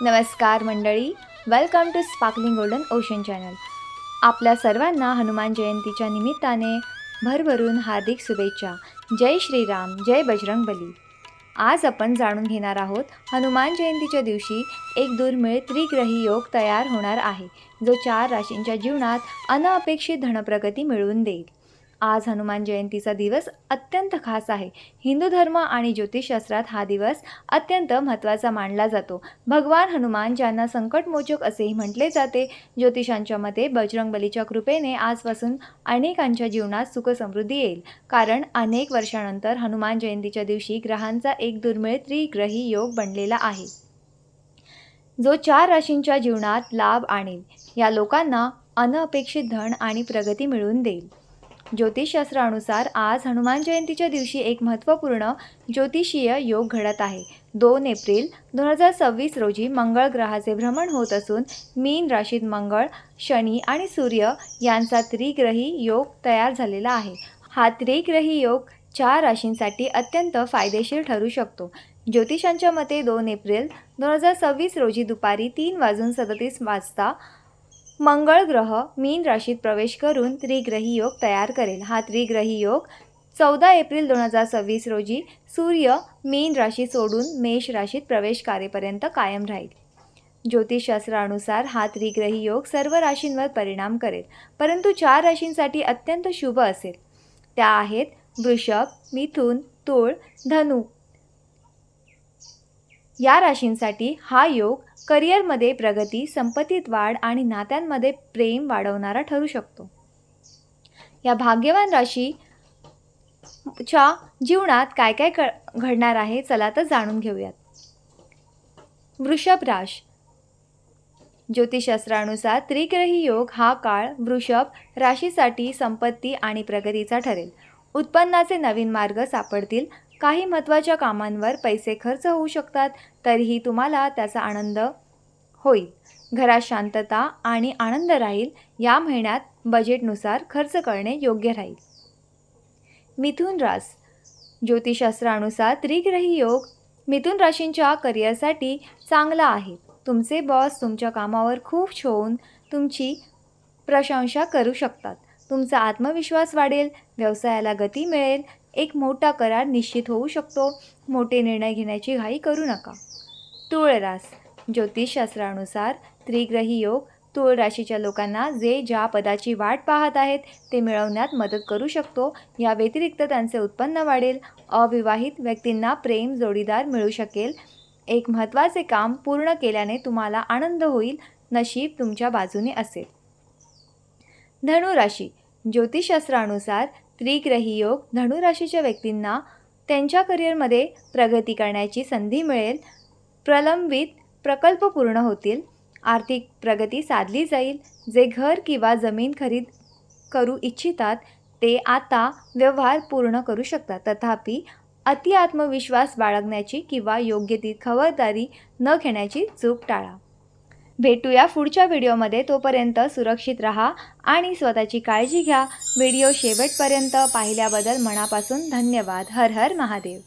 नमस्कार मंडळी, welcome to sparkling golden ocean channel. आपल्या सर्वांना हनुमान जयंतीच्या निमित्ताने भरभरून हार्दिक शुभेच्छा। जय श्रीराम, जय बजरंगबली। आज आपण जाणून घेणार आहोत हनुमान जयंतीच्या दिवशी एक दुर्मिळ त्रिग्रही योग तयार होणार आहे, जो 4 राशींच्या जीवनात अनपेक्षित धनप्रगती मिळवून देईल। आज हनुमान जयंतीचा दिवस अत्यंत खास आहे। हिंदू धर्म आणि ज्योतिषशास्त्रात हा दिवस अत्यंत महत्त्वाचा मानला जातो। भगवान हनुमान, ज्यांना संकटमोचक असेही म्हटले जाते, ज्योतिषांच्या मते बजरंगबलीच्या कृपेने आजपासून अनेकांच्या जीवनात सुख समृद्धी येईल, कारण अनेक वर्षांनंतर हनुमान जयंतीच्या दिवशी ग्रहांचा एक दुर्मिळ त्रिग्रही योग बनलेला आहे, जो 4 राशींच्या जीवनात लाभ आणेल। या लोकांना अनपेक्षित धन आणि प्रगती मिळवून देईल। ज्योतिषशास्त्रानुसार आज हनुमान जयंतीच्या दिवशी एक महत्त्वपूर्ण ज्योतिषीय योग घडत आहे। 2 एप्रिल 2026 रोजी मंगळ ग्रहाचे भ्रमण होत असून मीन राशीत मंगळ, शनी आणि सूर्य यांचा त्रिग्रही योग तयार झालेला आहे। हा त्रिग्रही योग 4 राशींसाठी अत्यंत फायदेशीर ठरू शकतो। ज्योतिषांच्या मते 2 एप्रिल 2026 रोजी दुपारी 3:37 वाजता मंगळ ग्रह मीन राशीत प्रवेश करून त्रिग्रही योग तयार करेल। हा त्रिग्रही योग 14 एप्रिल 2026 रोजी सूर्य मीन राशी सोडून मेष राशीत प्रवेश करेपर्यंत कायम राहील। ज्योतिषशास्त्रानुसार हा त्रिग्रही योग सर्व राशींवर परिणाम करेल, परंतु 4 राशींसाठी अत्यंत शुभ असेल। त्या आहेत वृषभ, मिथुन, तुळ, धनु। या राशींसाठी हा योग करिअरमध्ये प्रगती, संपत्तीत वाढ आणि नात्यांमध्ये प्रेम वाढवणारा ठरू शकतो। या भाग्यवान राशीच्या जीवनात काय काय घडणार आहे, चला तर जाणून घेऊयात। वृषभ राशी। ज्योतिषशास्त्रानुसार त्रिग्रही योग हा काळ वृषभ राशीसाठी संपत्ती आणि प्रगतीचा ठरेल। उत्पन्नाचे नवीन मार्ग सापडतील। काही महत्त्वाच्या कामांवर पैसे खर्च होऊ शकतात, तरीही तुम्हाला त्याचा आनंद होईल। घरात शांतता आणि आनंद राहील। या महिन्यात बजेटनुसार खर्च करणे योग्य राहील। मिथुन राशी। ज्योतिषशास्त्रानुसार त्रिग्रही योग मिथुन राशींच्या करिअरसाठी चांगला आहे। तुमचे बॉस तुमच्या कामावर खुश होऊन तुमची प्रशंसा करू शकतात। तुमचा आत्मविश्वास वाढेल, व्यवसायाला गती मिळेल। एक मोठा करार निश्चित होऊ शकतो। मोठे निर्णय घेण्याची घाई करू नका। तुळ राशी। ज्योतिषशास्त्रानुसार त्रिग्रही योग तुळ राशीच्या लोकांना जे ज्या पदाची वाट पाहत आहेत ते मिळवण्यात मदत करू शकतो। या व्यतिरिक्त त्यांचे उत्पन्न वाढेल। अविवाहित व्यक्तींना प्रेम जोडीदार मिळू शकेल। एक महत्त्वाचे काम पूर्ण केल्याने तुम्हाला आनंद होईल। नशीब तुमच्या बाजूने असेल। धनु राशी। ज्योतिषशास्त्रानुसार त्रिग्रही योग धनु राशीच्या व्यक्तींना त्यांच्या करिअरमध्ये प्रगती करण्याची संधी मिळेल। प्रलंबित प्रकल्प पूर्ण होतील। आर्थिक प्रगती साधली जाईल। जे घर किंवा जमीन खरेदी करू इच्छितात ते आता व्यवहार पूर्ण करू शकतात, तथापि अति आत्मविश्वास बाळगण्याची किंवा योग्य ती खबरदारी न घेण्याची चूक टाळा। भेटूया पुढच्या व्हिडिओमध्ये। तोपर्यंत सुरक्षित राहा आणि स्वतःची काळजी घ्या। व्हिडिओ शेवटपर्यंत पाहिल्याबद्दल मनापासून धन्यवाद। हर हर महादेव।